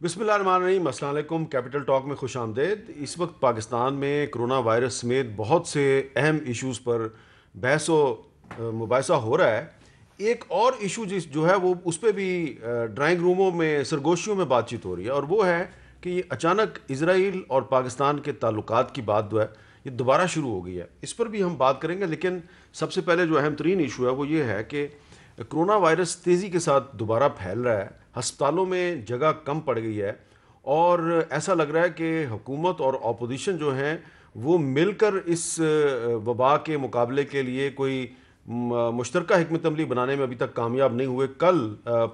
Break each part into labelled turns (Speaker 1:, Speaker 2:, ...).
Speaker 1: बिस्मिल्लाहिर्रहमानिर्रहीम, अस्सलाम वालेकुम। कैपिटल टॉक में खुश आमदेद। इस वक्त पाकिस्तान में कोरोना वायरस समेत बहुत से अहम इश्यूज़ पर बहस व मुबाहिसा हो रहा है। एक और इशू जो है वो उस पर भी ड्राइंग रूमों में सरगोशियों में बातचीत हो रही है, और वो है कि अचानक इजराइल और पाकिस्तान के ताल्लुकात की बात जो है ये दोबारा शुरू हो गई है। इस पर भी हम बात करेंगे, लेकिन सबसे पहले जो अहम तरीन इशू है वो ये है कि कोरोना वायरस तेज़ी के साथ दोबारा फैल रहा है, अस्पतालों में जगह कम पड़ गई है, और ऐसा लग रहा है कि हुकूमत और अपोजिशन जो हैं वो मिलकर इस वबा के मुकाबले के लिए कोई मुश्तरका हिकमत अमली बनाने में अभी तक कामयाब नहीं हुए। कल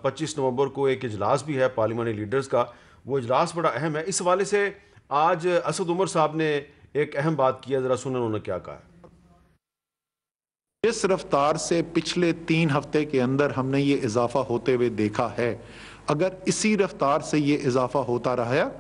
Speaker 1: 25 नवंबर को एक इजलास भी है पार्लिमानी लीडर्स का, वो इजलास बड़ा अहम है। इस हवाले से आज असद उमर साहब ने एक अहम बात की है, ज़रा सुने उन्होंने क्या कहा है।
Speaker 2: जिस रफ्तार से पिछले 3 हफ्ते के अंदर हमने ये इजाफा होते हुए देखा है, अगर इसी रफ्तार से ये इजाफा होता रहा,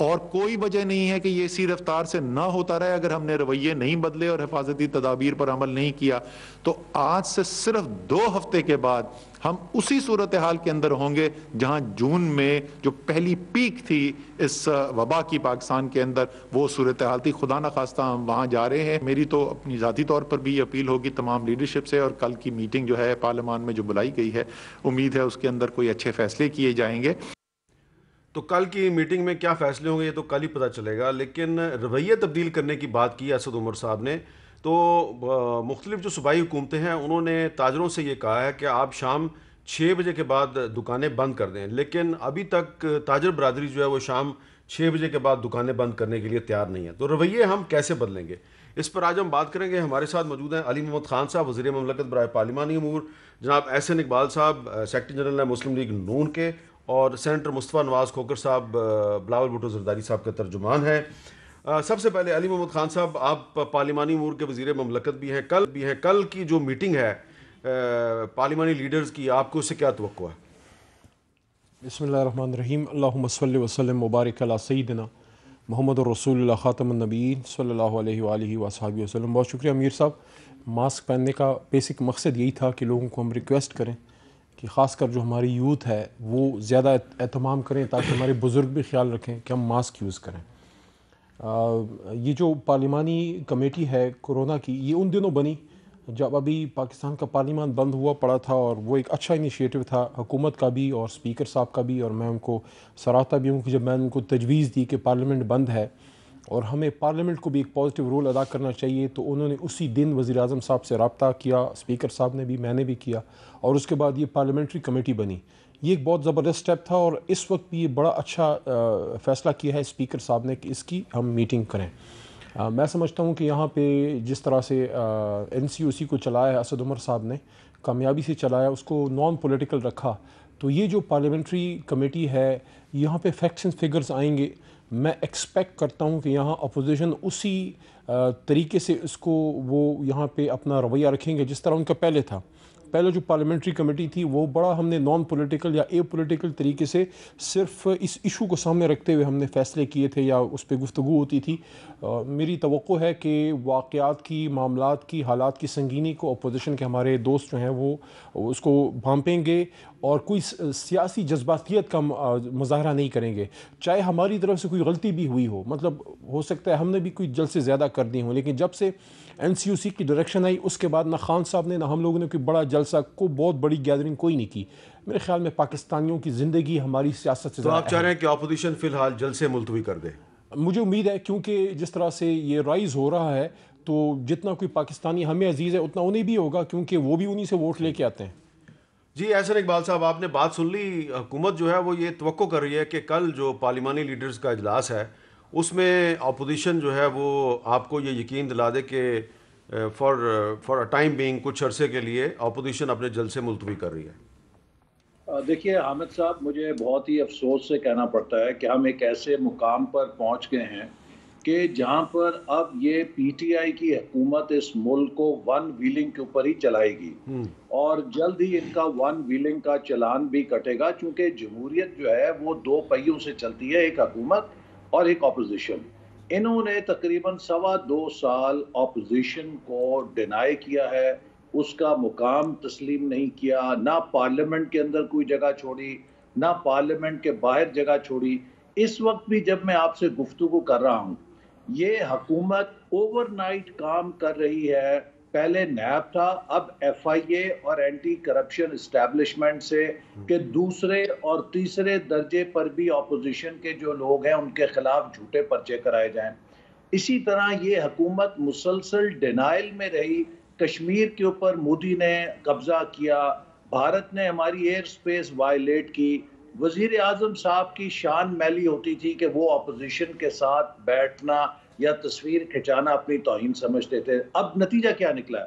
Speaker 2: और कोई वजह नहीं है कि ये इसी रफ्तार से ना होता रहे, अगर हमने रवैये नहीं बदले और हिफाजती तदाबीर पर अमल नहीं किया, तो आज से सिर्फ 2 हफ्ते के बाद हम उसी सूरत हाल के अंदर होंगे जहां जून में जो पहली पीक थी इस वबा की पाकिस्तान के अंदर, वो सूरत हाल थी। खुदा न खास्ता हम वहां जा रहे हैं। मेरी तो अपनी ज़ाती तौर पर भी अपील होगी तमाम लीडरशिप से, और कल की मीटिंग जो है पार्लियामान में जो बुलाई गई है, उम्मीद है उसके अंदर कोई अच्छे फैसले किए जाएंगे।
Speaker 1: तो कल की मीटिंग में क्या फैसले होंगे ये तो कल ही पता चलेगा, लेकिन रवैया तब्दील करने की बात की असद उमर साहब ने। तो मुख्तलिफ जो सूबाई हुकूमतें हैं उन्होंने ताजरों से ये कहा है कि आप शाम 6 बजे के बाद दुकानें बंद कर दें, लेकिन अभी तक ताजर बरदरी जो है वो शाम 6 बजे के बाद दुकानें बंद करने के लिए तैयार नहीं है। तो रवैये हम कैसे बदलेंगे, इस पर आज हम बात करेंगे। हमारे साथ मौजूद हैं अली मोहम्मद खान साहब, वज़ीर ममलकत बराए पार्लिमानी अमूर, जनाब एहसन इकबाल साहब, सेक्रेटरी जनरल है मुस्लिम लीग नून के, और सेनेटर मुस्तफ़ा नवाज़ खोकर साहब बिलावल भुट्टो ज़रदारी साहब का तर्जुमान है। सबसे पहले अली मोहम्मद खान साहब, आप पार्लिमानी अमूर के वज़ीर ममलकत भी हैं। कल की जो मीटिंग है पार्लिमानी लीडर्स की, आपको उससे क्या तवक्को है?
Speaker 3: बिस्मिल्लाहिर्रहमानिर्रहीम, अल्लाहुम्मा सल्लि व सल्लिम मुबारिक अला सय्यिदिना मुहम्मद रसूलुल्लाह खातमुन नबीय्यीन सल्लल्लाहु अलैहि व आलिहि व अस्हाबिहि वसल्लम। बहुत शुक्रिया अमीर साहब। मास्क पहनने का बेसिक मकसद यही था कि लोगों को हम रिक्वेस्ट करें कि ख़ासकर जो हमारी यूथ है वो ज़्यादा एहतमाम करें, ताकि हमारे बुज़ुर्ग भी ख्याल रखें कि हम मास्क यूज़ करें। ये जो पार्लिमानी कमेटी है कोरोना की, ये उन दिनों बनी जब अभी पाकिस्तान का पार्लियामान बंद हुआ पड़ा था, और वो एक अच्छा इनिशिएटिव था हुकूमत का भी और स्पीकर साहब का भी, और मैं उनको सराहता भी हूँ कि जब मैंने उनको तजवीज़ दी कि पार्लियामेंट बंद है और हमें पार्लियामेंट को भी एक पॉजिटिव रोल अदा करना चाहिए, तो उन्होंने उसी दिन वज़ीर आज़म साहब से रब्ता किया, स्पीकर साहब ने भी, मैंने भी किया, और उसके बाद ये पार्लियामेंट्री कमेटी बनी। ये एक बहुत ज़बरदस्त स्टेप था, और इस वक्त भी ये बड़ा अच्छा फ़ैसला किया है स्पीकर साहब ने कि इसकी हम मीटिंग करें। मैं समझता हूँ कि यहाँ पे जिस तरह से NCOC को चलाया है असद उमर साहब ने, कामयाबी से चलाया, उसको नॉन पॉलिटिकल रखा, तो ये जो पार्लियामेंट्री कमेटी है यहाँ पे फैक्ट्स एंड फिगर्स आएंगे। मैं एक्सपेक्ट करता हूँ कि यहाँ अपोजिशन उसी तरीके से इसको वो यहाँ पे अपना रवैया रखेंगे जिस तरह उनका पहले था। पहले जो पार्लियामेंट्री कमेटी थी वो बड़ा हमने नॉन पॉलिटिकल या ए पॉलिटिकल तरीके से सिर्फ इस इशू को सामने रखते हुए हमने फ़ैसले किए थे या उस पर गुफ्तगू होती थी। मेरी तवक्को है कि वाक़यात की, मामलात की, हालात की संगीनी को अपोजिशन के हमारे दोस्त जो हैं वो उसको भांपेंगे और कोई सियासी जज्बातियत का मुजाहरा नहीं करेंगे, चाहे हमारी तरफ से कोई गलती भी हुई हो। मतलब हो सकता है हमने भी कोई जल्द से ज़्यादा कर दी हो, लेकिन जब से NCOC की डायरेक्शन आई उसके बाद ना खान साहब ने ना हम लोगों ने कोई बड़ा जलसा, को बहुत बड़ी गैदरिंग कोई नहीं की। मेरे ख्याल में पाकिस्तानियों की ज़िंदगी हमारी सियासत से
Speaker 1: तो आप चाह रहे हैं कि अपोजिशन फ़िलहाल जलसे मुलतवी कर दे?
Speaker 3: मुझे उम्मीद है, क्योंकि जिस तरह से ये राइज़ हो रहा है, तो जितना कोई पाकिस्तानी हमें अजीज़ है उतना उन्हें भी होगा, क्योंकि वो भी उन्हीं से वोट लेके आते हैं।
Speaker 1: जी एहसन इकबाल साहब, आपने बात सुन ली। हुकूमत जो है वो ये तवक्को कर रही है कि कल जो पार्लिमानी लीडर्स का इजलास है उसमें अपोजिशन जो है वो आपको ये यकीन दिला दे कि फॉर अ टाइम बीइंग, कुछ अरसे के लिए अपोजिशन अपने जलसे मुलतवी कर रही है।
Speaker 4: देखिए हामिद साहब, मुझे बहुत ही अफसोस से कहना पड़ता है कि हम एक ऐसे मुकाम पर पहुंच गए हैं कि जहां पर अब ये PTI की हुकूमत इस मुल्क को वन व्हीलिंग के ऊपर ही चलाएगी, और जल्द ही इनका वन व्हीलिंग का चलान भी कटेगा, क्योंकि जमहूरियत जो है वो 2 पहियों से चलती है, एक हुकूमत और एक अपोजिशन। इन्होंने तकरीबन 2.25 साल अपोजिशन को डिनाई किया है, उसका मुकाम तस्लीम नहीं किया, ना पार्लियामेंट के अंदर कोई जगह छोड़ी, ना पार्लियामेंट के बाहर जगह छोड़ी। इस वक्त भी जब मैं आपसे गुफ्तगू कर रहा हूँ, ये हुकूमत ओवरनाइट काम कर रही है। पहले नैब था, अब एफआईए और एंटी करप्शन एस्टैब्लिशमेंट से कि दूसरे और तीसरे दर्जे पर भी ऑपोजिशन के जो लोग हैं उनके खिलाफ झूठे पर्चे कराए जाएं। इसी तरह ये हुकूमत मुसलसल डिनाइल में रही। कश्मीर के ऊपर मोदी ने कब्जा किया, भारत ने हमारी एयर स्पेस वायलेट की। वजीर आजम साहब की शान मैली होती थी कि वो अपोजिशन के साथ बैठना या तस्वीर खिंचाना अपनी तौहीन समझते थे। अब नतीजा क्या निकला?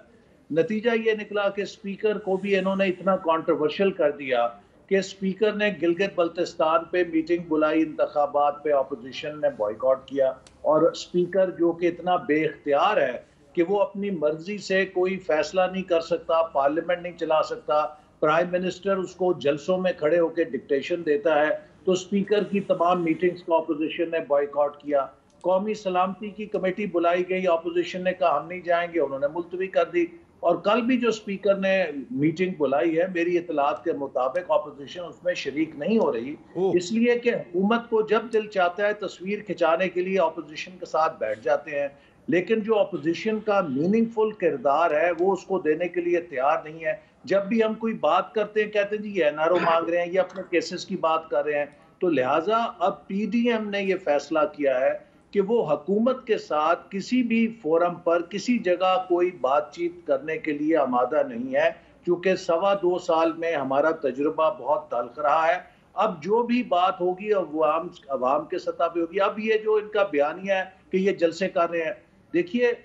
Speaker 4: नतीजा ये निकला कि स्पीकर को भी इन्होंने इतना कंट्रोवर्शियल कर दिया कि स्पीकर ने गिलगित बल्तिस्तान पे मीटिंग बुलाई, इंतखाबात पे अपोजिशन ने बॉयकॉट किया। और स्पीकर जो कि इतना बेख्तियार है कि वो अपनी मर्जी से कोई फैसला नहीं कर सकता, पार्लियामेंट नहीं चला सकता, प्राइम मिनिस्टर उसको जलसों में खड़े होकर डिक्टेशन देता है, तो स्पीकर की तमाम मीटिंग्स को अपोजिशन ने बॉयकॉट किया। कौमी सलामती की कमेटी बुलाई गई, अपोजिशन ने कहा हम नहीं जाएंगे, उन्होंने मुलतवी कर दी। और कल भी जो स्पीकर ने मीटिंग बुलाई है, मेरी इतलात के मुताबिक अपोजिशन उसमें शरीक नहीं हो रही, इसलिए कि हुकूमत को जब दिल चाहता है तस्वीर खिंचाने के लिए अपोजिशन के साथ बैठ जाते हैं, लेकिन जो अपोजिशन का मीनिंगफुल किरदार है वो उसको देने के लिए तैयार नहीं है। जब भी हम कोई बात करते हैं कहते हैं जी ये एनआरओ मांग रहे हैं, ये अपने केसेस की बात कर रहे हैं। तो लिहाजा अब पीडीएम ने ये फैसला किया है कि वो हुकूमत के साथ किसी भी फोरम पर किसी जगह कोई बातचीत करने के लिए आमादा नहीं है, क्योंकि 2.25 साल में हमारा तजुर्बा बहुत तल्ख रहा है। अब जो भी बात होगी अवाम के सतह पे होगी। अब ये जो इनका बयानिया है कि ये जलसे कर रहे हैं, देखिए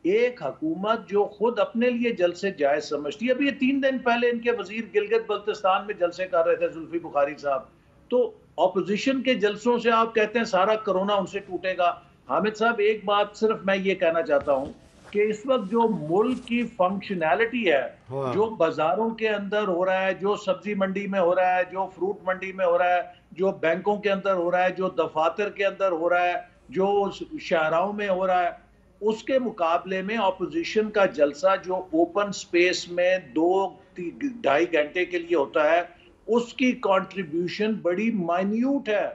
Speaker 4: एक हुकूमत जो खुद अपने लिए जलसे जायज समझती है, अभी ये 3 दिन पहले इनके वजीर गिलगित बल्तिस्तान में जलसे कर रहे थे, जुल्फी बुखारी साहब। तो ऑपोजिशन के जलसों से आप कहते हैं सारा कोरोना उनसे टूटेगा। हामिद साहब, एक बात सिर्फ मैं ये कहना चाहता हूं कि इस वक्त जो मुल्क की फंक्शनैलिटी है, जो बाजारों के अंदर हो रहा है, जो सब्जी मंडी में हो रहा है, जो फ्रूट मंडी में हो रहा है, जो बैंकों के अंदर हो रहा है, जो दफातर के अंदर हो रहा है, जो शहरों में हो रहा है, उसके मुकाबले में ऑपोजिशन का जलसा जो ओपन स्पेस में 2-2.5 घंटे के लिए होता है, उसकी कंट्रीब्यूशन बड़ी माइन्यूट है।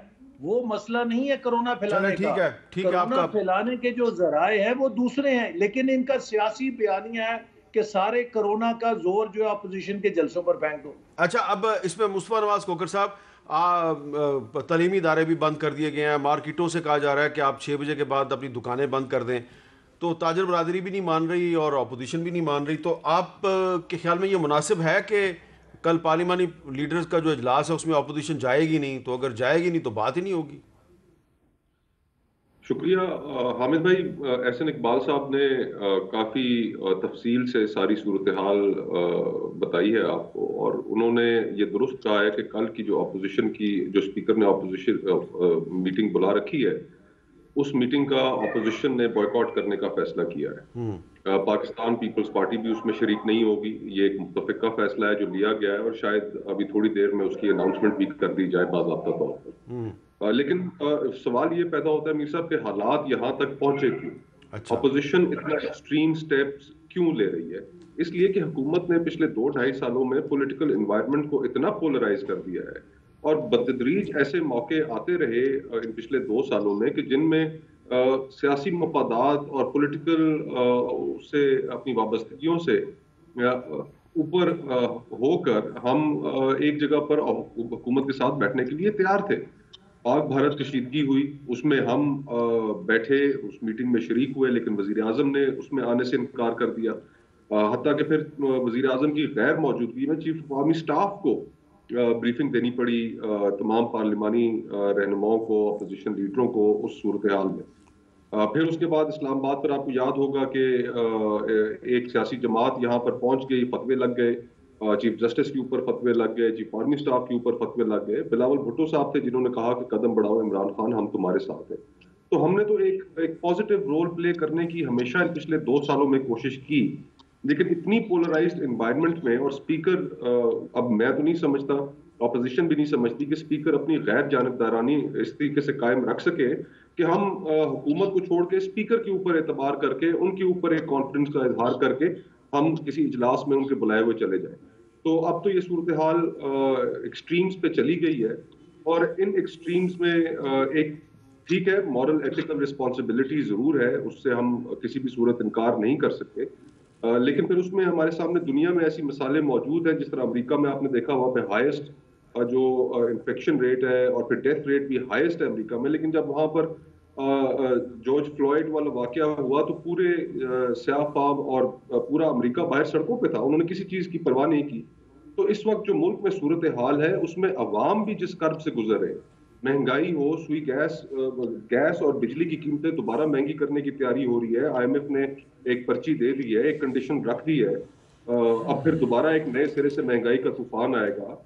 Speaker 4: वो मसला नहीं है कोरोना फैलाने का।
Speaker 1: ठीक है,
Speaker 4: कोरोना फैलाने के जो जराए हैं वो दूसरे हैं, लेकिन इनका सियासी बयानिया है कि सारे कोरोना का जोर जो है अपोजिशन के जलसों पर फेंक दो।
Speaker 1: अच्छा, अब इसमें मुस्तफा नवाज खोखर साहब, तालीमी इदारे भी बंद कर दिए गए हैं, मार्केटों से कहा जा रहा है कि आप 6 बजे के बाद अपनी दुकानें बंद कर दें, तो ताजर बरादरी भी नहीं मान रही और अपोजिशन भी नहीं मान रही। तो आप के ख्याल में ये मुनासिब है कि कल पार्लिमानी लीडर्स का जो इजलास है उसमें अपोजिशन जाएगी नहीं? तो अगर जाएगी नहीं तो बात ही नहीं होगी।
Speaker 5: शुक्रिया हामिद भाई। एहसन इकबाल साहब ने काफ़ी तफसील से सारी सूरत हाल बताई है आपको, और उन्होंने ये दुरुस्त कहा है कि कल की जो अपोजिशन की जो स्पीकर ने अपोजिशन मीटिंग बुला रखी है, उस मीटिंग का अपोजिशन ने बॉयकॉट करने का फैसला किया है। पाकिस्तान पीपल्स पार्टी भी उसमें शरीक नहीं होगी। ये एक मुतफ़िका फैसला है जो लिया गया है, और शायद अभी थोड़ी देर में उसकी अनाउंसमेंट भी कर दी जाए बाज़ाब्ता तौर पर। लेकिन सवाल ये पैदा होता है मीर साहब के हालात यहाँ तक पहुंचे क्यों? अच्छा। अपोजिशन इतना एक्सट्रीम स्टेप्स क्यों ले रही है? इसलिए कि हुकूमत ने पिछले 2-2.5 सालों में पॉलिटिकल एनवायरनमेंट को इतना पोलराइज कर दिया है, और बतदरीज ऐसे मौके आते रहे इन पिछले 2 सालों में कि जिनमें सियासी मफादात और पॉलिटिकल से अपनी वाबस्तगियों से ऊपर होकर हम एक जगह पर हुकूमत के साथ बैठने के लिए तैयार थे। पाक भारत कशीदगी हुई, उसमें हम बैठे, उस मीटिंग में शरीक हुए, लेकिन वजीर आजम ने उसमें आने से इनकार कर दिया। हत्ता कि फिर वजीर आजम की गैर मौजूदगी में चीफ ऑफ आर्मी स्टाफ को ब्रीफिंग देनी पड़ी तमाम पार्लिमानी रहनुमाओं को, अपोजिशन लीडरों को उस सूरत हाल में। फिर उसके बाद इस्लामाबाद पर आपको याद होगा कि एक सियासी जमात यहाँ पर पहुंच गई, फतवे लग गए, चीफ जस्टिस के ऊपर फतवे लग गए, चीफ आर्मी स्टाफ के ऊपर फतवे लग गए। बिलावल भुट्टो साहब थे जिन्होंने कहा कि कदम बढ़ाओ इमरान खान, हम तुम्हारे साथ हैं। तो हमने तो एक पॉजिटिव रोल प्ले करने की हमेशा पिछले 2 सालों में कोशिश की, लेकिन इतनी पोलराइज्ड एनवायरनमेंट में, और स्पीकर, अब मैं तो नहीं समझता, ऑपोजिशन भी नहीं समझती कि स्पीकर अपनी गैर जानिबदारानी इस तरीके से कायम रख सके कि हम हुकूमत को छोड़ के स्पीकर के ऊपर एतबार करके, उनके ऊपर एक कॉन्फिडेंस का इजहार करके हम किसी इजलास में उनके बुलाए हुए चले जाएं। तो अब तो ये सूरत हाल एक्सट्रीम्स पे चली गई है, और इन एक्सट्रीम्स में एक ठीक है, मॉरल एथिकल रिस्पॉन्सिबिलिटी जरूर है, उससे हम किसी भी सूरत इनकार नहीं कर सकते, लेकिन फिर उसमें हमारे सामने दुनिया में ऐसी मिसालें मौजूद हैं, जिस तरह अमेरिका में आपने देखा वहाँ पे हाईएस्ट जो इन्फेक्शन रेट है और फिर डेथ रेट भी हाईएस्ट है अमेरिका में। लेकिन जब वहाँ पर जॉर्ज फ्लॉयड वाला वाकया हुआ तो पूरे स्याह फाम और पूरा अमेरिका बाहर सड़कों पे था, उन्होंने किसी चीज की परवाह नहीं की। तो इस वक्त जो मुल्क में सूरत हाल है उसमें अवाम भी जिस कर्ब से गुजर रहे, महंगाई हो, सुई गैस और बिजली की कीमतें दोबारा महंगी करने की तैयारी हो रही है, IMF ने एक पर्ची दे दी है, एक कंडीशन रख दी है, अब फिर दोबारा एक नए सिरे से महंगाई का तूफान आएगा।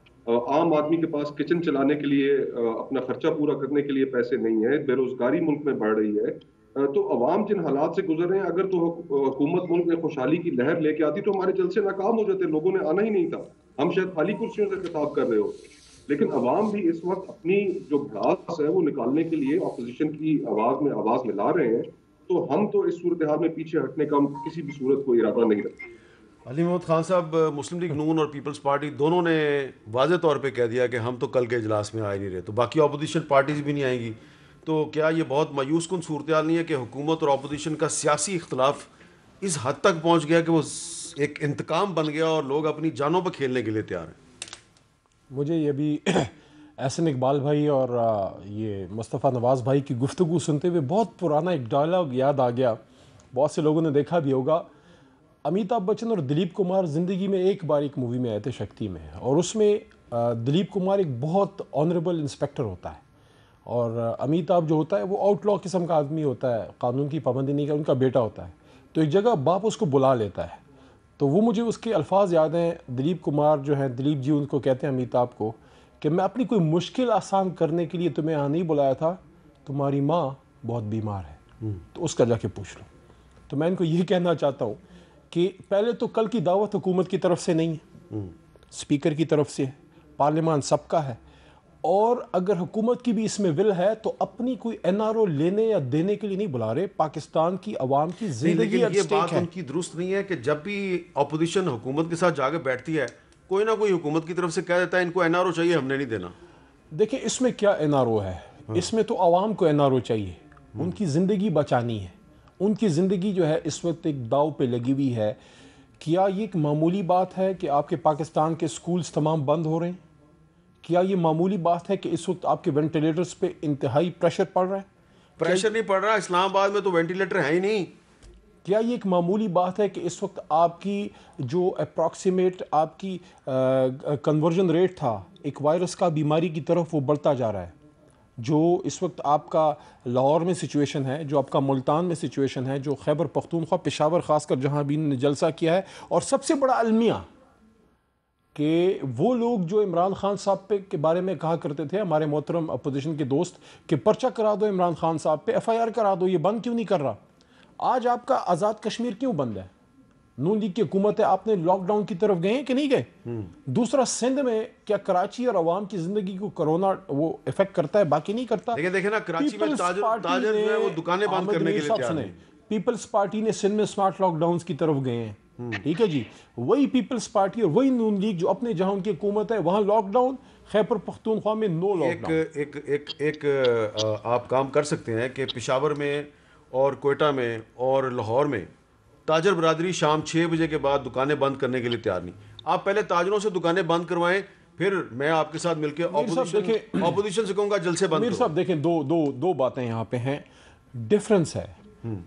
Speaker 5: आम आदमी के पास किचन चलाने के लिए, अपना खर्चा पूरा करने के लिए पैसे नहीं है, बेरोजगारी मुल्क में बढ़ रही है, तो अवाम जिन हालात से गुजर रहे हैं, अगर तो हुकूमत मुल्क में खुशहाली की लहर लेके आती तो हमारे जलसे नाकाम हो जाते, लोगों ने आना ही नहीं था, हम शायद खाली कुर्सियों से खिताब कर रहे होते। लेकिन अवाम भी इस वक्त अपनी जो भड़ास है वो निकालने के लिए अपोजिशन की आवाज में ला रहे हैं, तो हम तो इस सूरत हाल में पीछे हटने का किसी भी सूरत को इरादा नहीं रखते।
Speaker 1: अली मोहम्मद खान साहब, मुस्लिम लीग नून और पीपल्स पार्टी दोनों ने वाज़े तौर पे कह दिया कि हम तो कल के इजलास में आ ही नहीं रहे, तो बाकी अपोजिशन पार्टीज भी नहीं आएंगी। तो क्या ये बहुत मायूस कुन सूरत हाल नहीं है कि हुकूमत और अपोजिशन का सियासी इख्तलाफ इस हद तक पहुँच गया कि वो एक इंतकाम बन गया और लोग अपनी जानों पर खेलने के लिए तैयार हैं?
Speaker 3: मुझे ये भी एहसन इकबाल भाई और ये मुस्तफ़ा नवाज़ भाई की गुफ्तगू सुनते हुए बहुत पुराना एक डायलॉग याद आ गया, बहुत से लोगों ने देखा भी होगा। अमिताभ बच्चन और दिलीप कुमार ज़िंदगी में एक बार एक मूवी में आए थे शक्ति में, और उसमें दिलीप कुमार एक बहुत ऑनरेबल इंस्पेक्टर होता है और अमिताभ जो होता है वो आउटलॉ किस्म का आदमी होता है, कानून की पाबंदी नहीं का, उनका बेटा होता है। तो एक जगह बाप उसको बुला लेता है, तो वो मुझे उसके अल्फाज याद हैं। दिलीप कुमार जो हैं, दिलीप जी उनको कहते हैं अमिताभ को कि मैं अपनी कोई मुश्किल आसान करने के लिए तुम्हें यहाँ नहीं बुलाया था, तुम्हारी माँ बहुत बीमार है, तो उसका जाके पूछ लो। तो मैं इनको ये कहना चाहता हूँ कि पहले तो कल की दावत हुकूमत की तरफ से नहीं है, स्पीकर की तरफ से है, पार्लियामान सबका है, और अगर हुकूमत की भी इसमें विल है तो अपनी कोई NRO लेने या देने के लिए नहीं बुला रहे, पाकिस्तान की आवाम की जिंदगी
Speaker 1: ये बात उनकी दुरुस्त नहीं है कि जब भी अपोजिशन हुकूमत के साथ जाके बैठती है, कोई ना कोई हुकूमत की तरफ से कह देता है इनको NRO चाहिए, हमने नहीं देना।
Speaker 3: देखिए इसमें क्या NRO है, इसमें तो आवाम को NRO चाहिए, उनकी ज़िंदगी बचानी है, उनकी ज़िंदगी जो है इस वक्त एक दाव पे लगी हुई है। क्या ये एक मामूली बात है कि आपके पाकिस्तान के स्कूल्स तमाम बंद हो रहे हैं? क्या ये मामूली बात है कि इस वक्त आपके वेंटिलेटर्स पे इंतहाई प्रेशर पड़ रहा है?
Speaker 1: प्रेशर नहीं पड़ रहा, इस्लामाबाद में तो वेंटिलेटर है ही नहीं।
Speaker 3: क्या ये एक मामूली बात है कि इस वक्त आपकी जो अप्रॉक्सीमेट आपकी कन्वर्जन रेट था एक वायरस का बीमारी की तरफ, वो बढ़ता जा रहा है? जो इस वक्त आपका लाहौर में सिचुएशन है, जो आपका मुल्तान में सिचुएशन है, जो खैबर पख्तूनख्वा, पेशावर ख़ासकर जहाँ भी इन्होंने जलसा किया है, और सबसे बड़ा अलमिया कि वो लोग जो इमरान खान साहब पे के बारे में कहा करते थे, हमारे मोहतरम अपोजिशन के दोस्त, कि पर्चा करा दो इमरान खान साहब पे, FIR करा दो, ये बंद क्यों नहीं कर रहा? आज आपका आज़ाद कश्मीर क्यों बंद है? नून लीग की हुकूमत है, आपने लॉकडाउन की तरफ गए कि नहीं गए? दूसरा, सिंध में क्या कराची और अवाम की जिंदगी को कोरोना वो इफेक्ट करता है, बाकी नहीं करता?
Speaker 1: देखिए ना, कराची में ताजर जो है वो दुकानें बंद करने के लिए तैयार हैं।
Speaker 3: पीपल्स पार्टी ने सिंध में स्मार्ट लॉकडाउन की तरफ गए हैं, ठीक है जी। वही पीपल्स पार्टी और वही नून लीग जो अपने जहां उनकी हुकूमत है वहां लॉकडाउन, खैबर पख्तूनख्वा में नो लॉकडाउन।
Speaker 1: एक आप काम कर सकते हैं कि पेशावर में और कोयटा में और लाहौर में ताजर बरादरी शाम 6 बजे के बाद दुकानें बंद करने के लिए तैयार नहीं। आप पहले ताजरों से दुकानें बंद करवाएं, फिर मैं आपके साथ मिलकर ऑपोजिशन से कहूंगा जलसे बंद करो।
Speaker 3: साहब देखें, दो बातें यहाँ पे हैं, डिफरेंस है।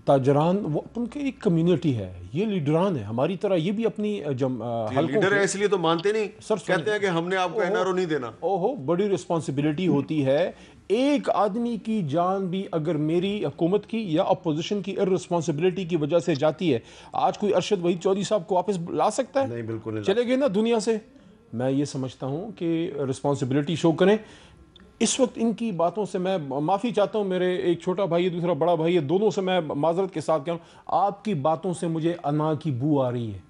Speaker 3: ताजरान वो उनके एक कम्युनिटी है, ये लीडरान है हमारी तरह, ये भी अपनी
Speaker 1: लीडर है इसलिए तो मानते नहीं सर, कहते हैं कि हमने आपको NRO नहीं देना।
Speaker 3: ओहो, बड़ी रिस्पॉन्सिबिलिटी होती है। एक आदमी की जान भी अगर मेरी हुकूमत की या अपोजिशन की इररिस्पॉन्सिबिलिटी की वजह से जाती है, आज कोई अरशद वहीद चौधरी साहब को वापस ला सकता है?
Speaker 1: नहीं, बिल्कुल नहीं।
Speaker 3: चले गए ना दुनिया से। मैं ये समझता हूँ कि रिस्पॉन्सिबिलिटी शो करें। इस वक्त इनकी बातों से मैं माफ़ी चाहता हूँ, मेरे एक छोटा भाई है, दूसरा बड़ा भाई है, दोनों से मैं माजरत के साथ कह रहा हूँ, आपकी बातों से मुझे अना की बू आ रही है।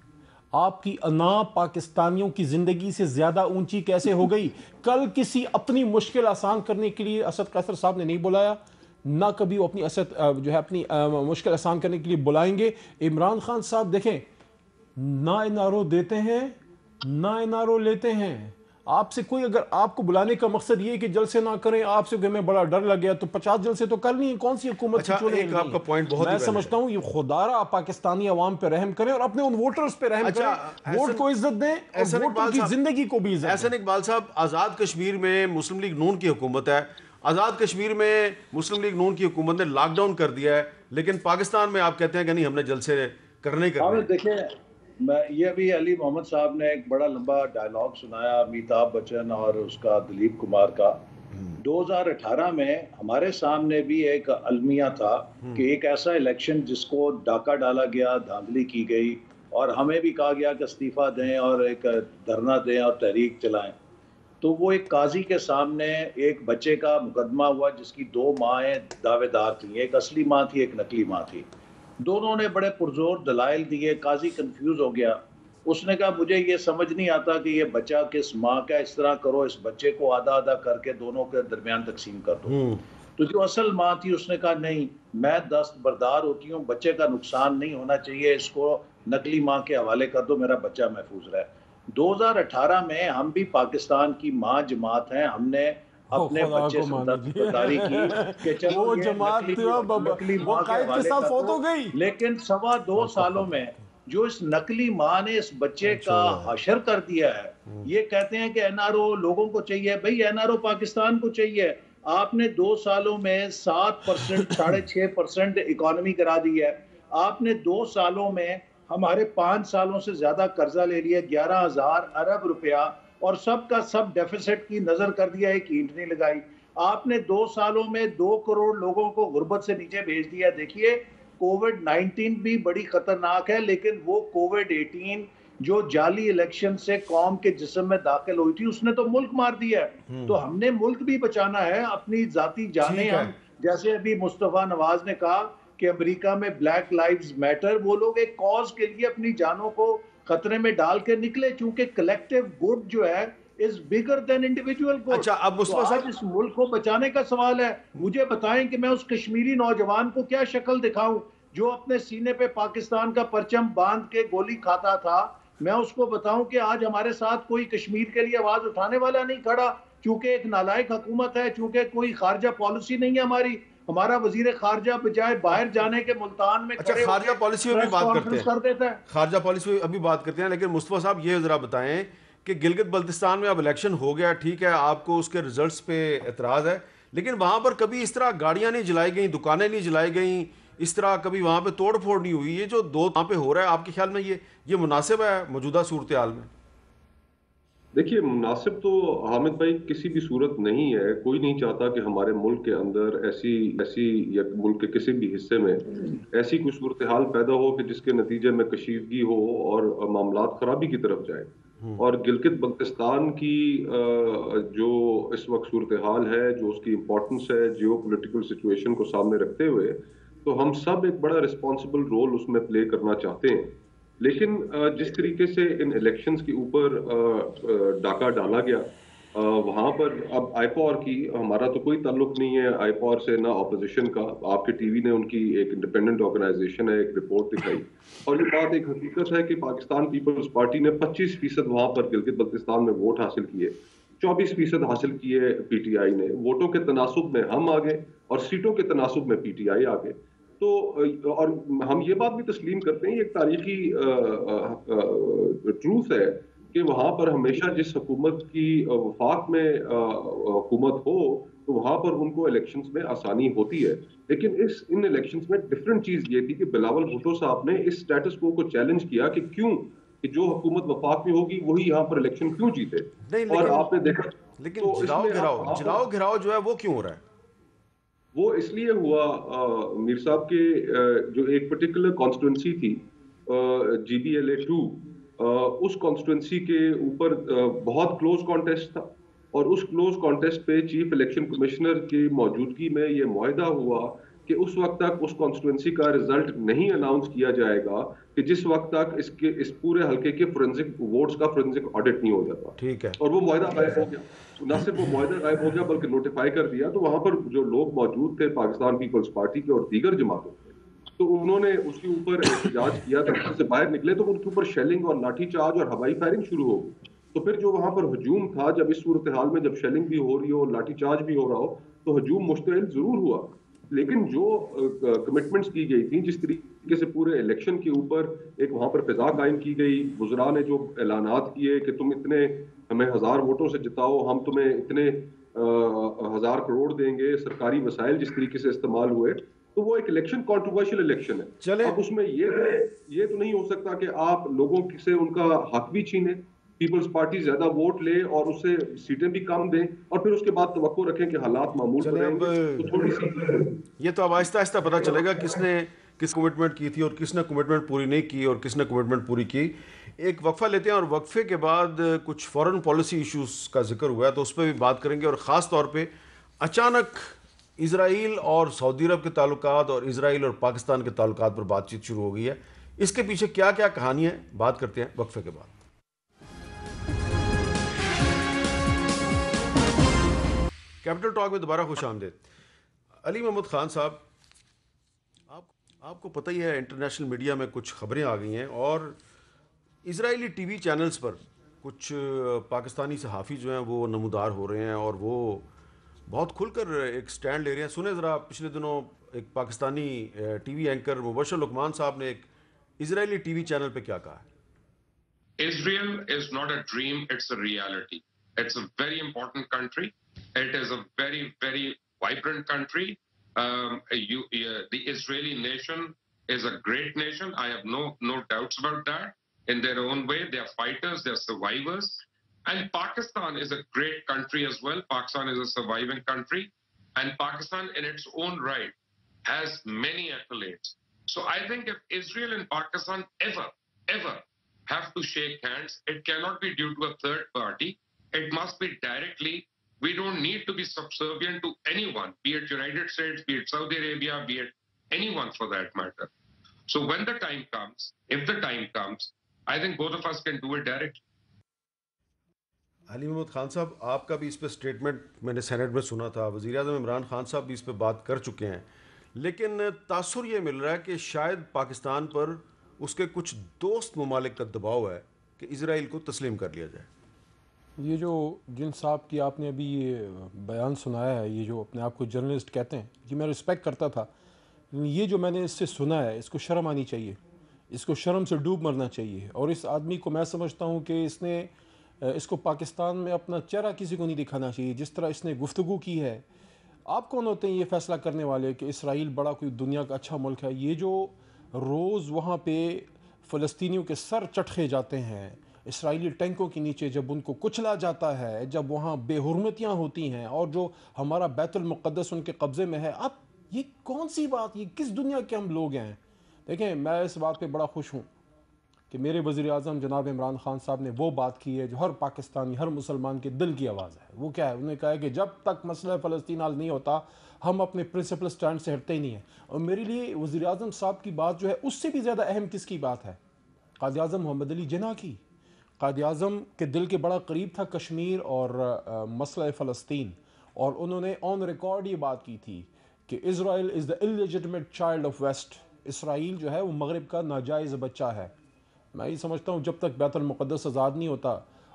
Speaker 3: आपकी अना पाकिस्तानियों की ज़िंदगी से ज़्यादा ऊंची कैसे हो गई? कल किसी अपनी मुश्किल आसान करने के लिए असद कैसर साहब ने नहीं बुलाया, ना कभी वो अपनी जो है अपनी मुश्किल आसान करने के लिए बुलाएंगे। इमरान खान साहब देखें, ना NRO देते हैं ना NRO लेते हैं। आपसे कोई अगर आपको बुलाने का मकसद ये है कि जलसे ना करें, आपसे हमें बड़ा डर लग गया तो 50 जलसे तो करनी है, कौन सी हुकूमत
Speaker 1: अच्छा, एक आपका पॉइंट बहुत
Speaker 3: मैं समझता हूँ ये खुदारा पाकिस्तानी अवाम पे रहम करें और अपने उन वोटर्स पे रहम करें, वोट को इज्जत दें और वोटर की जिंदगी को भी इज्जत दें।
Speaker 1: एहसन इकबाल साहब, आज़ाद कश्मीर में मुस्लिम लीग नून की हुकूमत है, आज़ाद कश्मीर में मुस्लिम लीग नून की हुकूमत ने लॉकडाउन कर दिया है, लेकिन पाकिस्तान में आप कहते हैं कि नहीं, हमने जलसे करने ही करने।
Speaker 4: देखिए, मैं ये अभी अली मोहम्मद साहब ने एक बड़ा लंबा डायलॉग सुनाया अमिताभ बच्चन और उसका दिलीप कुमार का। 2018 में हमारे सामने भी एक अलमिया था कि एक ऐसा इलेक्शन जिसको डाका डाला गया, धांधली की गई और हमें भी कहा गया कि इस्तीफा दें और एक धरना दें और तहरीक चलाएं। तो वो एक काजी के सामने एक बच्चे का मुकदमा हुआ जिसकी 2 माएँ दावेदार थी, एक असली माँ थी, एक नकली माँ थी। दोनों ने बड़े पुरजोर दलाइल दिए, काजी कंफ्यूज हो गया। उसने कहा मुझे ये समझ नहीं आता कि ये बच्चा किस माँ का, इस तरह करो इस बच्चे को आधा आधा करके दोनों के दरमियान तकसीम कर दो। तो जो असल माँ थी उसने कहा नहीं, मैं दस्तबरदार होती हूँ, बच्चे का नुकसान नहीं होना चाहिए, इसको नकली माँ के हवाले कर दो, मेरा बच्चा महफूज रहे। 2018 में हम भी पाकिस्तान की माँ जमात हैं, हमने अपने बच्चे से दस्तबरदारी की कि चलो
Speaker 3: वो
Speaker 4: ये
Speaker 3: जमात
Speaker 4: नकली
Speaker 3: वो
Speaker 4: माँ के
Speaker 3: कायद के
Speaker 4: हवाले
Speaker 3: साथ
Speaker 4: कर
Speaker 3: फौत
Speaker 4: दो।
Speaker 3: हो गई।
Speaker 4: लेकिन 2.25 सालों में जो इस नकली माँ ने इस बच्चे का हशर कर दिया है, ये कहते हैं कि एनआरओ लोगों को चाहिए। भाई एनआरओ पाकिस्तान को चाहिए। आपने 2 सालों में 7%, 6.5% इकोनॉमी करा दी है। आपने 2 सालों में हमारे 5 सालों से ज्यादा कर्जा ले लिया, 11,000 अरब रुपया, और सबका सब डेफिसिट की नजर कर दिया, एक ईंट नहीं लगाई। आपने 2 सालों में 2 करोड़ लोगों को गुर्बत से नीचे भेज दिया। देखिए, कोविड-19 भी बड़ी खतरनाक है, लेकिन वो कोविड-18 जो जाली इलेक्शन से कौम के जिस्म में दाखिल हुई थी, उसने तो मुल्क मार दिया है। तो हमने मुल्क भी बचाना है, अपनी जाती जाने हम, जैसे अभी मुस्तफा नवाज ने कहा कि अमेरिका में ब्लैक लाइव्स मैटर, वो लोग एक कॉज के लिए अपनी जानों को खतरे में डाल के निकले, क्योंकि कलेक्टिव गुड जो है is bigger than individual good.
Speaker 1: अच्छा, अब मुस्तफा साहब,
Speaker 4: इस मुल्क को बचाने का सवाल है। मुझे बताएं कि मैं उस कश्मीरी नौजवान को क्या शक्ल दिखाऊं जो अपने सीने पे पाकिस्तान का परचम बांध के गोली खाता था। मैं उसको बताऊं कि आज हमारे साथ कोई कश्मीर के लिए आवाज उठाने वाला नहीं खड़ा, क्योंकि एक नालायक हुकूमत है, क्योंकि कोई खारजा पॉलिसी नहीं है हमारी। हमारा वजीर खारजा बजाय बाहर जाने के मुल्तान में
Speaker 1: अच्छा, खारजा पॉलिसी में भी बात करते हैं,
Speaker 4: कर देता है।
Speaker 1: खारजा पॉलिसी में अभी बात करते हैं, लेकिन मुस्तफा साहब ये जरा बताएं कि गिलगित बल्तिस्तान में अब इलेक्शन हो गया, ठीक है, आपको उसके रिजल्ट्स पे एतराज़ है, लेकिन वहाँ पर कभी इस तरह गाड़ियाँ नहीं जलाई गई, दुकानें नहीं जलाई गई, इस तरह कभी वहाँ पे तोड़ फोड़ नहीं हुई। ये जो दो वहाँ पे हो रहा है, आपके ख्याल में ये मुनासिब है मौजूदा सूरत हाल में?
Speaker 5: देखिए, मुनासिब तो हामिद भाई किसी भी सूरत नहीं है। कोई नहीं चाहता कि हमारे मुल्क के अंदर ऐसी या मुल्क के किसी भी हिस्से में ऐसी कोई सूरत हाल पैदा हो कि जिसके नतीजे में कशीदगी हो और मामलात खराबी की तरफ जाए। और गिलगित बल्तिस्तान की जो इस वक्त सूरत हाल है, जो उसकी इम्पोर्टेंस है जियो पोलिटिकल सिचुएशन को सामने रखते हुए, तो हम सब एक बड़ा रिस्पॉन्सिबल रोल उसमें प्ले करना चाहते हैं। लेकिन जिस तरीके से इन इलेक्शंस के ऊपर डाका डाला गया, वहां पर अब आईपॉर की हमारा तो कोई ताल्लुक नहीं है आईपॉर से, ना ऑपोजिशन का। आपके टीवी ने उनकी एक इंडिपेंडेंट ऑर्गेनाइजेशन है, एक रिपोर्ट दिखाई, और ये बात एक हकीकत है कि पाकिस्तान पीपल्स पार्टी ने 25% वहां पर गिलगित बल्तिस्तान में वोट हासिल किए, 24% हासिल किए पीटीआई ने। वोटों के तनासुब में हम आ गए और सीटों के तनासुब में पीटीआई आ गए। तो और हम ये बात भी तस्लीम करते हैं, एक तारीखी ट्रूथ है कि वहां पर हमेशा जिस हुकूमत की वफाक में हुकूमत हो, तो वहां पर उनको इलेक्शंस में आसानी होती है। लेकिन इन इलेक्शंस में डिफरेंट चीज ये थी कि बिलावल भुट्टो साहब ने इस स्टेटस को चैलेंज किया कि क्यों, कि जो हुकूमत वफाक में होगी वही यहाँ पर इलेक्शन क्यों जीते। और आपने देखा,
Speaker 1: लेकिन
Speaker 5: तो
Speaker 1: जलाओ घिराओ जो है वो क्यों हो रहा है?
Speaker 5: वो इसलिए हुआ मीर साहब के जो एक पर्टिकुलर कॉन्स्टिट्यूंसी थी GBLA 2, उस कॉन्स्टिट्यूंसी के ऊपर बहुत क्लोज कॉन्टेस्ट था, और उस क्लोज कॉन्टेस्ट पे चीफ इलेक्शन कमिश्नर की मौजूदगी में ये मुआहदा हुआ कि उस वक्त तक उस कॉन्स्टिट्यूंसी का रिजल्ट नहीं अनाउंस किया जाएगा कि जिस वक्त तक इस पूरे हल्के के फोरेंसिक वोट्स का फोरेंसिक ऑडिट नहीं हो जाता।
Speaker 1: ठीक है,
Speaker 5: और वो मुआहदा गायब हो गया। न सिर्फ वो मुआहदा गायब हो गया बल्कि नोटिफाई कर दिया। तो वहां पर जो लोग मौजूद थे पाकिस्तान पीपल्स पार्टी के और दीगर जमातों के, तो उन्होंने उसके ऊपर एहतजाज किया, तो से बाहर निकले तो उनके ऊपर शेलिंग और लाठीचार्ज और हवाई फायरिंग शुरू हो गई। तो फिर जो वहां पर हजूम था, जब इस सूरत हाल में जब शेलिंग भी हो रही हो, लाठीचार्ज भी हो रहा हो, तो हजूम मुश्तइल जरूर हुआ। लेकिन जो कमिटमेंट्स की गई थी, जिस तरीके से पूरे इलेक्शन के ऊपर एक वहां पर फिजा कायम की गई, वुज़रा ने जो ऐलानात किए कि तुम इतने हमें 1000 वोटों से जिताओ, हम तुम्हें इतने 1000 करोड़ देंगे, सरकारी वसाइल जिस तरीके से इस्तेमाल हुए, तो वो एक इलेक्शन कॉन्ट्रोवर्शियल इलेक्शन है।
Speaker 1: चले
Speaker 5: अब उसमें ये तो नहीं हो सकता कि आप लोगों से उनका हक भी छीने, पीपल्स पार्टी ज्यादा वोट ले और उससे सीटें भी कम दें, और फिर उसके बाद तवक्को रखें कि हालात मामूल पर
Speaker 1: चले अब
Speaker 5: रहेंगे, तो थोड़ी सी
Speaker 1: ये तो अब आहिस्ता आहिस्ता पता चलेगा किसने किस कमिटमेंट की थी और किसने कमिटमेंट पूरी नहीं की और किसने कमिटमेंट पूरी की। एक वक्फा लेते हैं और वक्फे के बाद कुछ फॉरेन पॉलिसी इश्यूज का जिक्र हुआ है तो उस पर भी बात करेंगे, और ख़ास तौर पे अचानक इसराइल और सऊदी अरब के ताल्लुकात और इसराइल और पाकिस्तान के ताल्लुकात पर बातचीत शुरू हो गई है। इसके पीछे क्या क्या कहानी है, बात करते हैं वक्फे के बाद। कैपिटल टॉक में दोबारा खुश आमदेद। अली मोहम्मद खान साहब, आपको पता ही है इंटरनेशनल मीडिया में कुछ खबरें आ गई हैं और इजरायली टीवी चैनल्स पर कुछ पाकिस्तानी सहाफ़ी जो हैं वो नमूदार हो रहे हैं और वो बहुत खुलकर एक स्टैंड ले रहे हैं। सुने ज़रा, पिछले दिनों एक पाकिस्तानी टीवी एंकर मुबशर लुकमान साहब ने एक इजरायली टीवी चैनल पे क्या कहा है।
Speaker 6: Israel is not a dream, it's a reality. It's a very important country. It is a very, very vibrant country. The Israeli nation is a great nation. I have no doubts about that. In their own way, they are fighters, they are survivors. And Pakistan is a great country as well. Pakistan is a surviving country. And Pakistan in its own right has many accolades. So I think if Israel and Pakistan ever have to shake hands, it cannot be due to a third party. It must be directly. We don't need to be subservient to anyone, be it United States, be it Saudi Arabia, be it anyone for that matter. So when the time comes, if the time comes, I think both of us can do it directly.
Speaker 1: Ali Mohammad Khan साहब, आपका भी इस पर statement मैंने senate में सुना था, वज़ीर-ए-आज़म इमरान खान साहब भी इस पर बात कर चुके हैं, लेकिन तासुर ये मिल रहा है कि शायद पाकिस्तान पर उसके कुछ दोस्त ममालिक का दबाव है कि इसराइल को तस्लीम कर लिया जाए।
Speaker 3: ये जो जिन साहब की आपने अभी ये बयान सुनाया है, ये जो अपने आप को जर्नलिस्ट कहते हैं, ये मैं रिस्पेक्ट करता था, लेकिन ये जो मैंने इससे सुना है, इसको शर्म आनी चाहिए, इसको शर्म से डूब मरना चाहिए। और इस आदमी को मैं समझता हूँ कि इसको पाकिस्तान में अपना चेहरा किसी को नहीं दिखाना चाहिए। जिस तरह इसने गुफ्तगू की है, आप कौन होते हैं ये फ़ैसला करने वाले कि इसराइल बड़ा कोई दुनिया का अच्छा मुल्क है। ये जो रोज़ वहाँ पे फ़लस्तीनियों के सर चटखे जाते हैं, इसराइली टैंकों के नीचे जब उनको कुचला जाता है, जब वहाँ बेहुरमतियाँ होती हैं और जो हमारा बैतुल मुक़द्दस उनके कब्ज़े में है, अब ये कौन सी बात, ये किस दुनिया के हम लोग हैं। देखें, मैं इस बात पे बड़ा खुश हूँ कि मेरे वज़ीर-ए-आज़म जनाब इमरान खान साहब ने वो बात की है जो हर पाकिस्तानी, हर मुसलमान के दिल की आवाज़ है। वो क्या है? उन्होंने कहा है कि जब तक मसला फ़लस्तीन हल नहीं होता, हम अपने प्रिंसिपल स्टैंड से हटते ही नहीं हैं। और मेरे लिए वज़ीर-ए-आज़म साहब की बात जो है, उससे भी ज़्यादा अहम किसकी बात है? क़ायद-ए-आज़म मोहम्मद अली जिन्ना की। क़ायद-ए-आज़म के दिल के बड़ा करीब था कश्मीर और मसला फ़लस्तीन, और उन्होंने ऑन रिकॉर्ड ये बात की थी कि Israel is the illegitimate child of west. Israel जो है वो मगरिब का नाजायज़ बच्चा है। मैं ये समझता हूँ जब तक बैतुल मुक़द्दस आज़ाद नहीं होता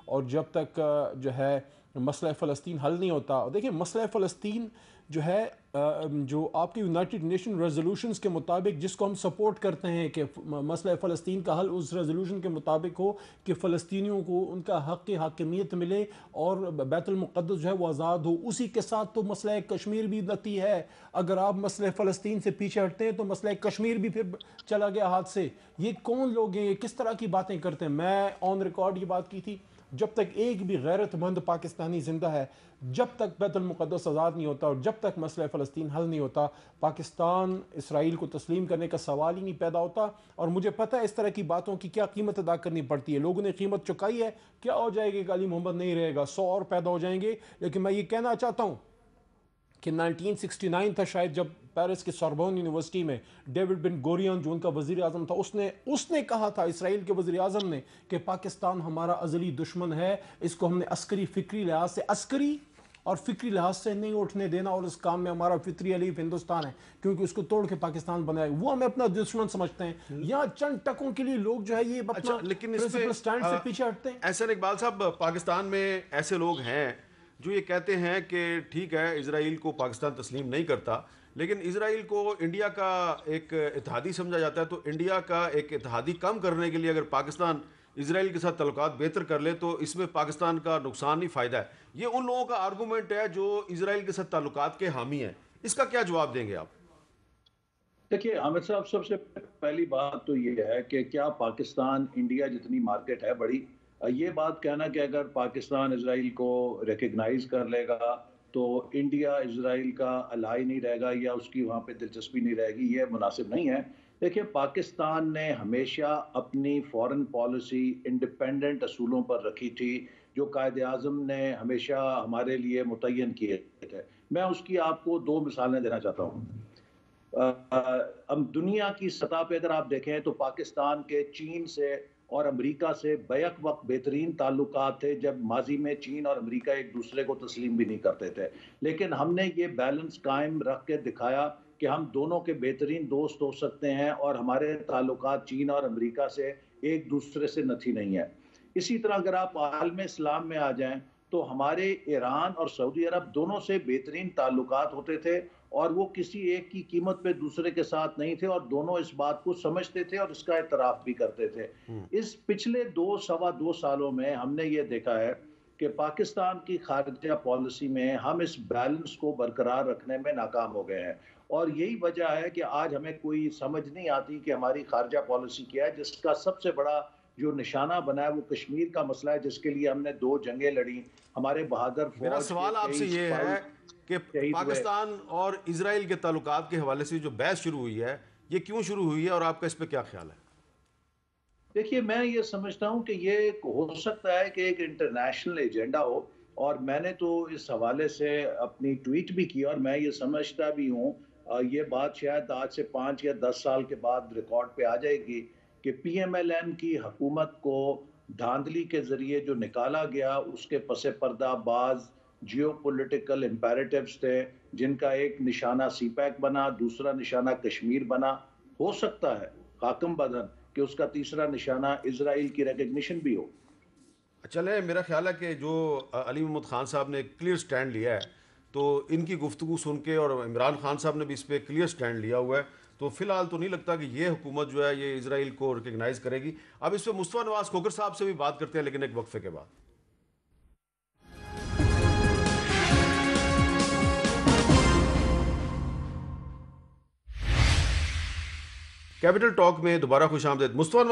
Speaker 3: और जब तक जो है मसला फ़लस्तीन हल नहीं होता। और देखिए, मसला फ़लस्तीन जो है, जो आपके यूनाइटेड नेशन रेजोल्यूशंस के मुताबिक, जिसको हम सपोर्ट करते हैं कि मसला फ़लस्तीन का हल उस रेजोल्यूशन के मुताबिक हो कि फ़लस्तीनियों को उनका हक़ की हाकिमियत मिले और बैतुल मुक़द्दस जो है वो आज़ाद हो। उसी के साथ तो मसला कश्मीर भी नती है। अगर आप मसला फ़लस्तीन से पीछे हटते हैं तो मसला कश्मीर भी फिर चला गया हाथ से। ये कौन लोग हैं, ये किस तरह की बातें करते हैं? मैं ऑन रिकॉर्ड ये बात की थी, जब तक एक भी गैरतमंद पाकिस्तानी ज़िंदा है, जब तक बैतुल मुक़द्दस आज़ाद नहीं होता और जब तक मसला फ़लस्तीन हल नहीं होता, पाकिस्तान इसराइल को तस्लीम करने का सवाल ही नहीं पैदा होता। और मुझे पता है इस तरह की बातों की क्या कीमत अदा करनी पड़ती है। लोगों ने कीमत चुकाई है। क्या हो जाएगी कि अली मोहम्मद नहीं रहेगा, 100 और पैदा हो जाएंगे। लेकिन मैं ये कहना चाहता हूँ कि 1969 था शायद, जब पेरिस के सोरबोन यूनिवर्सिटी में डेविड बिन गोरियन जो उनका वज़ीर आज़म था, उसने कहा था, इसराइल के वज़ीर आज़म ने, कि पाकिस्तान हमारा अज़ली दुश्मन है, इसको हमने अस्करी फ़िक्री लिहाज से अस्करी और फिक्री लिहाज से नहीं उठने देना, और इस काम में हमारा फितरी हलीफ हिंदुस्तान है क्योंकि उसको तोड़ के पाकिस्तान बनाए, वो हमें अपना दुश्मन समझते हैं। या चंद टकों के लिए लोग जो है ये अपना
Speaker 1: लेकिन
Speaker 3: प्रिंसिपल स्टैंड से पीछे हटते हैं।
Speaker 1: ऐसा इकबाल साहब, पाकिस्तान में ऐसे लोग हैं जो ये कहते हैं कि ठीक है इजराइल को पाकिस्तान तस्लीम नहीं करता, लेकिन इजराइल को इंडिया का एक इत्तेहादी समझा जाता है, तो इंडिया का एक इत्तेहादी कम करने के लिए अगर पाकिस्तान इजराइल के साथ तल्लुकात बेहतर कर ले तो इसमें पाकिस्तान का नुकसान नहीं फ़ायदा है। ये उन लोगों का आर्गूमेंट है जो इजराइल के साथ ताल्लुकात के हामी हैं। इसका क्या जवाब देंगे आप?
Speaker 4: देखिए हामिद साहब, सबसे पहली बात तो ये है कि क्या पाकिस्तान इंडिया जितनी मार्केट है बड़ी, ये बात कहना कि अगर पाकिस्तान इजराइल को रिकग्नाइज कर लेगा तो इंडिया इजराइल का अलाई नहीं रहेगा या उसकी वहाँ पे दिलचस्पी नहीं रहेगी, ये मुनासिब नहीं है। देखिए, पाकिस्तान ने हमेशा अपनी फॉरेन पॉलिसी इंडिपेंडेंट असूलों पर रखी थी, जो कायदे आज़म ने हमेशा हमारे लिए मुतय्यन किए थे। मैं उसकी आपको दो मिसालें देना चाहता हूँ। अब दुनिया की सतह पे अगर आप देखें तो पाकिस्तान के चीन से और अमेरिका से बैक वक्त बेहतरीन ताल्लुकात थे, जब माजी में चीन और अमेरिका एक दूसरे को तस्लीम भी नहीं करते थे। लेकिन हमने ये बैलेंस कायम रख के दिखाया कि हम दोनों के बेहतरीन दोस्त हो सकते हैं और हमारे ताल्लुकात चीन और अमेरिका से एक दूसरे से नथी नहीं है। इसी तरह अगर आप आलम इस्लाम में आ जाएं तो हमारे ईरान और सऊदी अरब दोनों से बेहतरीन ताल्लुकात होते थे और वो किसी एक की कीमत पे दूसरे के साथ नहीं थे और दोनों इस बात को समझते थे और इसका एतराफ़ भी करते थे। इस पिछले सवा दो सालों में हमने ये देखा है कि पाकिस्तान की खारजा पॉलिसी में हम इस बैलेंस को बरकरार रखने में नाकाम हो गए हैं और यही वजह है कि आज हमें कोई समझ नहीं आती कि हमारी खारजा पॉलिसी क्या है, जिसका सबसे बड़ा जो निशाना बना है वो कश्मीर का मसला है, जिसके लिए हमने 2 जंगें लड़ी। हमारे बहादुर
Speaker 1: मेरा सवाल आपसे ये है कि पाकिस्तान और इजराइल के ताल्लुकात के हवाले से जो बहस शुरू हुई है, ये क्यों शुरू हुई है और आपका इस पर क्या ख्याल है?
Speaker 4: देखिए, मैं ये समझता हूँ कि ये हो सकता है कि एक इंटरनेशनल एजेंडा हो, और मैंने तो इस हवाले से अपनी ट्वीट भी की और मैं ये समझता भी हूँ, ये बात शायद आज से 5 या 10 साल के बाद रिकॉर्ड पे आ जाएगी कि PMLN की हुकूमत को धांधली के जरिए जो निकाला गया उसके पसे पर्दा बाज जियोपॉलिटिकल इम्पेरेटिव्स थे, जिनका एक निशाना CPEC बना, दूसरा निशाना कश्मीर बना, हो सकता है हाकम बदन कि उसका तीसरा निशाना इजराइल की रिकग्निशन भी हो।
Speaker 1: चले, मेरा ख्याल है कि जो अली महमूद खान साहब ने एक क्लियर स्टैंड लिया है, तो इनकी गुफ्तगू सुन के, और इमरान खान साहब ने भी इस पर क्लियर स्टैंड लिया हुआ है, तो फिलहाल तो नहीं लगता कि ये हुकूमत जो है ये इजराइल को रिकग्नाइज करेगी। अब इस पर मुस्तफा नवाज खोखर साहब से भी बात करते हैं, लेकिन एक वक्फे के बाद। कैपिटल टॉक में दोबारा खुश आमदेद। मुस्तफा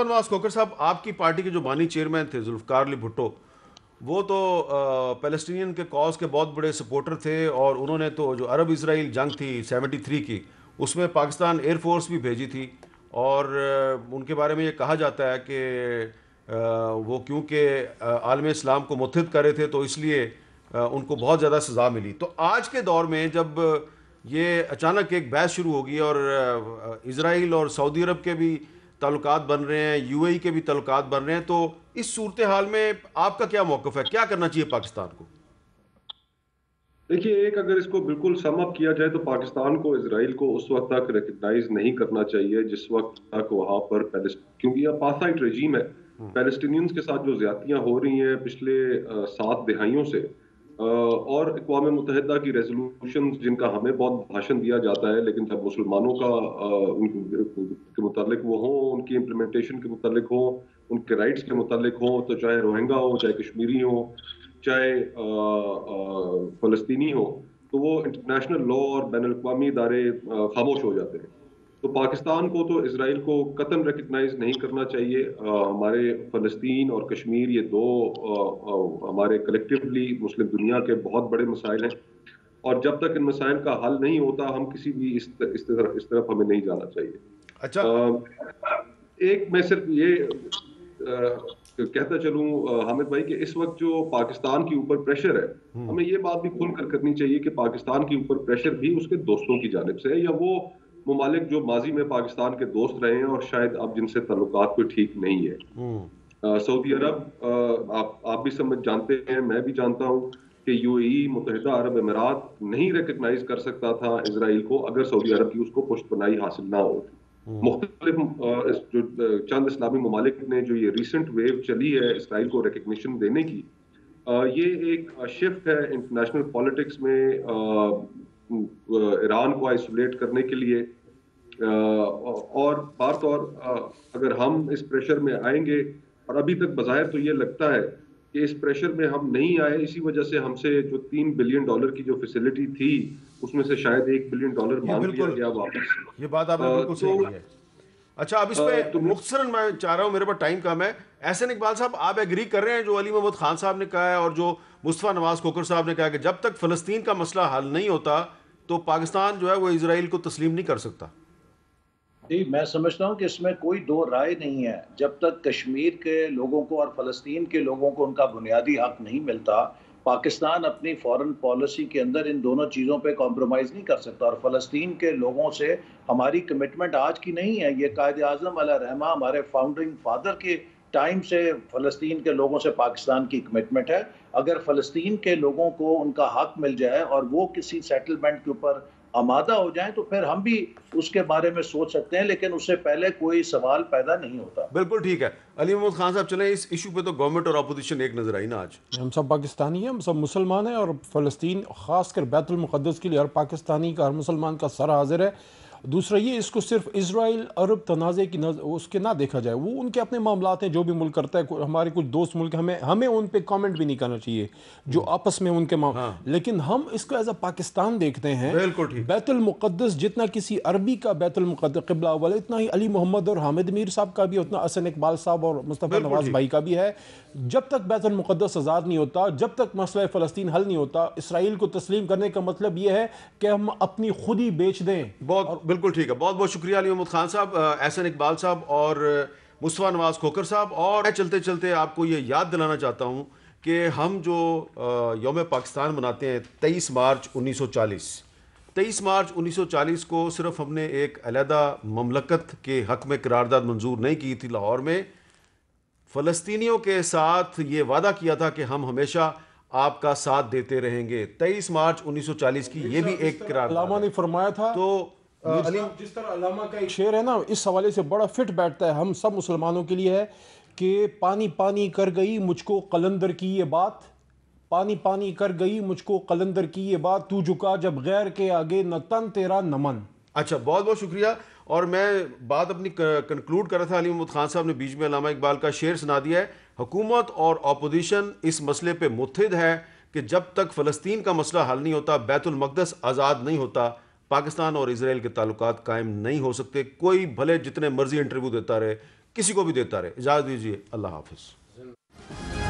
Speaker 1: नवाज खोखर साहब, आपकी पार्टी के जो बानी चेयरमैन थे जुल्फ़िकार अली भुट्टो, वो तो पैलेस्टीनियन के कॉज के बहुत बड़े सपोर्टर थे और उन्होंने तो जो अरब इसराइल जंग थी 73 की, उसमें पाकिस्तान एयरफोर्स भी भेजी थी और उनके बारे में ये कहा जाता है कि वो क्योंकि आलम इस्लाम को मुत्तहिद कर रहे थे तो इसलिए उनको बहुत ज़्यादा सज़ा मिली। तो आज के दौर में जब ये अचानक एक बहस शुरू होगी और इजराइल और सऊदी अरब के भी ताल्लुकात बन रहे हैं, UAE के भी ताल्लुकात बन रहे हैं, तो इस सूरत हाल में आपका क्या मौक़िफ़ है? क्या करना चाहिए पाकिस्तान को?
Speaker 5: देखिए, एक अगर इसको बिल्कुल सम अप किया जाए तो पाकिस्तान को इजराइल को उस वक्त तक रिकग्नाइज नहीं करना चाहिए जिस वक्त तक वहाँ पर क्योंकि यह अपार्थाइड रजीम है। पैलेस्टीनियंस के साथ जो ज्यादतियां हो रही हैं पिछले 7 दिहाइयों से, और अक़वाम मुत्तहिदा की रेजोल्यूशन जिनका हमें बहुत भाषण दिया जाता है, लेकिन जब मुसलमानों का उनके मुतालिक वो हो, उनकी इम्प्लीमेंटेशन के मुतालिक हो, उनके राइट्स के मुतालिक हो, तो चाहे रोहिंगा हो, चाहे कश्मीरी हो, चाहे फ़लस्तीनी हो, तो वो इंटरनेशनल लॉ और बैनुल अक़वामी इदारे खामोश हो जाते हैं। तो पाकिस्तान को तो इजराइल को कतई रिकग्नाइज नहीं करना चाहिए। हमारे फ़लस्तीन और कश्मीर ये दो हमारे कलेक्टिवली मुस्लिम दुनिया के बहुत बड़े मसाइल हैं और जब तक इन मसाइल का हल नहीं होता हम किसी भी इस तरफ हमें नहीं जाना चाहिए।
Speaker 1: अच्छा,
Speaker 5: एक मैं सिर्फ ये कहता चलूं हामिद भाई कि इस वक्त जो पाकिस्तान के ऊपर प्रेशर है, हमें ये बात भी खुलकर करनी चाहिए कि पाकिस्तान के ऊपर प्रेशर भी उसके दोस्तों की जानिब से है या वो मुमालिक जो माजी में पाकिस्तान के दोस्त रहे हैं और शायद अब जिनसे ताल्लुकात कोई ठीक नहीं है। सऊदी अरब, आप भी समझ जानते हैं, मैं भी जानता हूं कि यूएई मुत्तहिदा अरब अमीरात नहीं रिकग्नाइज कर सकता था इसराइल को अगर सऊदी अरब की उसको पुष्टबनाई हासिल ना होती। मुख्तलिफ जो चंद इस्लामी ममालिक ने जो ये रिसेंट वेव चली है इसराइल को रिकग्निशन देने की, ये एक शिफ्ट है इंटरनेशनल पॉलिटिक्स में ईरान को आइसोलेट करने के लिए। और बात और अगर हम इस प्रेशर में आएंगे, और अभी तक बज़ाहिर तो ये लगता है कि इस प्रेशर में हम नहीं आए, इसी वजह से हमसे जो $3 बिलियन की जो फैसिलिटी थी उसमें से शायद $1 बिलियन मांग लिया गया वापस।
Speaker 1: ये बात आपने बिल्कुल सही की है। अच्छा, अब इस पे मुख्तसरन मैं चाह रहा हूँ, मेरे पास टाइम कम है। एहसन इकबाल साहब, आप एग्री कर रहे हैं जो अली मोहम्मद खान साहब ने कहा है और जो मुस्तफ़ा नवाज खोखर साहब ने कहा कि जब तक फ़लस्तीन का मसला हल नहीं होता तो पाकिस्तान जो है वो इजराइल को तस्लीम नहीं कर सकता?
Speaker 4: जी, मैं समझता हूँ कि इसमें कोई दो राय नहीं है। जब तक कश्मीर के लोगों को और फ़लस्तीन के लोगों को उनका बुनियादी हक नहीं मिलता, पाकिस्तान अपनी फॉरेन पॉलिसी के अंदर इन दोनों चीज़ों पे कॉम्प्रोमाइज़ नहीं कर सकता। और फ़लस्तीन के लोगों से हमारी कमिटमेंट आज की नहीं है, ये कायद आज़म अलैहिर्रहमा हमारे फाउंडिंग फादर के टाइम से फ़लस्तीन के लोगों से पाकिस्तान की कमिटमेंट है। अगर फ़लस्तीन के लोगों को उनका हक मिल जाए और वो किसी सेटलमेंट के ऊपर आमादा हो जाएं तो फिर हम भी उसके बारे में सोच सकते हैं, लेकिन उससे पहले कोई सवाल पैदा नहीं होता।
Speaker 1: बिल्कुल ठीक है। अली मोहम्मद खान साहब, चलें इस इशू पे तो गवर्नमेंट और अपोजिशन एक नजर आई ना आज।
Speaker 3: हम सब पाकिस्तानी हैं, हम सब मुसलमान हैं, और फ़लस्तीन ख़ासकर बैतुल मुक़द्दस के लिए हर पाकिस्तानी का, हर मुसलमान का सर हाजिर है। दूसरा ये, इसको सिर्फ इजराइल अरब तनाज़े की उसके ना देखा जाए, वो उनके अपने मामलात हैं, जो भी मुल्क करता है। हमारे कुछ दोस्त मुल्क, हमें उन पे कमेंट भी नहीं करना चाहिए जो आपस में उनके लेकिन हम इसको एज अ पाकिस्तान देखते हैं।
Speaker 1: बिल्कुल ठीक।
Speaker 3: बैतुल मुक़द्दस जितना किसी अरबी का बैतुल मुक़द्दस क़िबला अव्वल, इतना ही अली मोहम्मद और हामिद मीर साहब का भी, उतना हसन इकबाल साहब और मुस्तफ़ा नवाज भाई का भी है। जब तक बैतुल मुक़द्दस आज़ाद नहीं होता, जब तक मसला फ़लस्तीन हल नहीं होता, इसराइल को तस्लीम करने का मतलब यह है कि हम अपनी खुद ही बेच दें।
Speaker 1: बिल्कुल ठीक है। बहुत बहुत शुक्रिया अली मोहम्मद खान साहब, एहसन इकबाल साहब और मुस्तफ़ा नवाज खोखर साहब। और मैं चलते चलते आपको ये याद दिलाना चाहता हूँ कि हम जो यौम पाकिस्तान मनाते हैं 23 मार्च 1940, 23 मार्च 1940 को सिर्फ हमने एक अलहदा ममलकत के हक़ में करारदाद मंजूर नहीं की थी लाहौर में, फ़लस्तीनियों के साथ ये वादा किया था कि हम हमेशा आपका साथ देते रहेंगे। 23 मार्च 1940 की ये भी एक करारदाद
Speaker 3: ने फरमाया था। तो जिस तरह अल्लामा का एक शेर है ना, इस हवाले से बड़ा फिट बैठता है हम सब मुसलमानों के लिए, है कि पानी पानी कर गई मुझको कलंदर की ये बात, पानी पानी कर गई मुझको कलंदर की ये बात, तू झुका जब गैर के आगे न तन तेरा नमन।
Speaker 1: अच्छा, बहुत बहुत शुक्रिया। और मैं बात अपनी कंक्लूड कर रहा था, अली मोहम्मद खान साहब ने बीच में अल्लामा इकबाल का शेर सुना दिया है। हुकूमत और अपोजिशन इस मसले पे मुत्तहिद है कि जब तक फ़लस्तीन का मसला हल नहीं होता, बैतुल मक़दस आज़ाद नहीं होता, पाकिस्तान और इजराइल के ताल्लुकात कायम नहीं हो सकते। कोई भले जितने मर्जी इंटरव्यू देता रहे, किसी को भी देता रहे। इजाज़त दीजिए, अल्लाह हाफ़िज़।